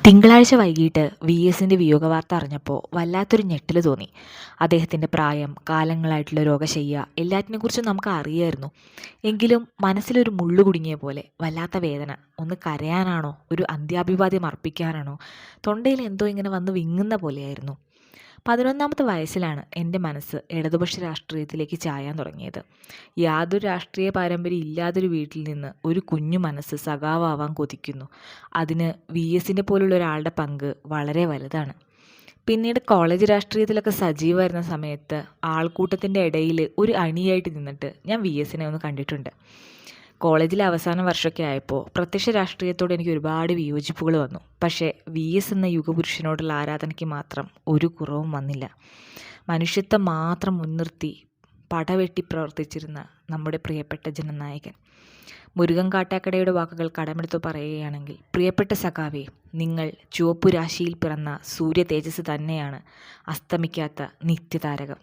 തിങ്കളാഴ്ച വൈകിട്ട് വി.എസിൻ്റെ വിയോഗവാർത്ത അറിഞ്ഞപ്പോൾ വല്ലാത്തൊരു ഞെട്ടൽ തോന്നി. അദ്ദേഹത്തിൻ്റെ പ്രായം, കാലങ്ങളായിട്ടുള്ള രോഗശയ്യ എല്ലാറ്റിനെക്കുറിച്ചും നമുക്ക് അറിയായിരുന്നു. എങ്കിലും മനസ്സിലൊരു മുള്ളു കുടുങ്ങിയ പോലെ വല്ലാത്ത വേദന. ഒന്ന് കരയാനാണോ, ഒരു അന്ത്യാഭിവാദ്യം അർപ്പിക്കാനാണോ, തൊണ്ടയിൽ എന്തോ ഇങ്ങനെ വന്ന് വിങ്ങുന്ന പോലെയായിരുന്നു. 11ാമത്തെ വയസ്സിലാണ് എൻ്റെ മനസ്സ് ഇടതുപക്ഷ രാഷ്ട്രീയത്തിലേക്ക് ചായാൻ തുടങ്ങിയത്. യാതൊരു രാഷ്ട്രീയ പാരമ്പര്യം ഇല്ലാത്തൊരു വീട്ടിൽ നിന്ന് ഒരു കുഞ്ഞു മനസ്സ് സഖാവാൻ കൊതിക്കുന്നു. അതിന് വി.എസിൻ്റെ പോലുള്ള ഒരാളുടെ പങ്ക് വളരെ വലുതാണ്. പിന്നീട് കോളേജ് രാഷ്ട്രീയത്തിലൊക്കെ സജീവമായിരുന്ന സമയത്ത് ആൾക്കൂട്ടത്തിൻ്റെ ഇടയിൽ ഒരു അണിയായിട്ട് നിന്നിട്ട് ഞാൻ വി.എസിനെ ഒന്ന് കണ്ടിട്ടുണ്ട്. കോളേജിലെ അവസാന വർഷമൊക്കെ ആയപ്പോൾ പ്രത്യക്ഷ രാഷ്ട്രീയത്തോട് എനിക്ക് ഒരുപാട് വിയോജിപ്പുകൾ വന്നു. പക്ഷേ വി.എസ് എന്ന യുഗപുരുഷനോടുള്ള ആരാധനയ്ക്ക് മാത്രം ഒരു കുറവും വന്നില്ല. മനുഷ്യത്വം മാത്രം മുൻനിർത്തി പടവെട്ടി പ്രവർത്തിച്ചിരുന്ന നമ്മുടെ പ്രിയപ്പെട്ട ജനനായകൻ. മുരുകൻ കാട്ടാക്കടയുടെ വാക്കുകൾ കടമെടുത്തു പറയുകയാണെങ്കിൽ, പ്രിയപ്പെട്ട സഖാവേ, നിങ്ങൾ ചുവപ്പു രാശിയിൽ പിറന്ന സൂര്യ തേജസ് തന്നെയാണ്, അസ്തമിക്കാത്ത നിത്യതാരകം.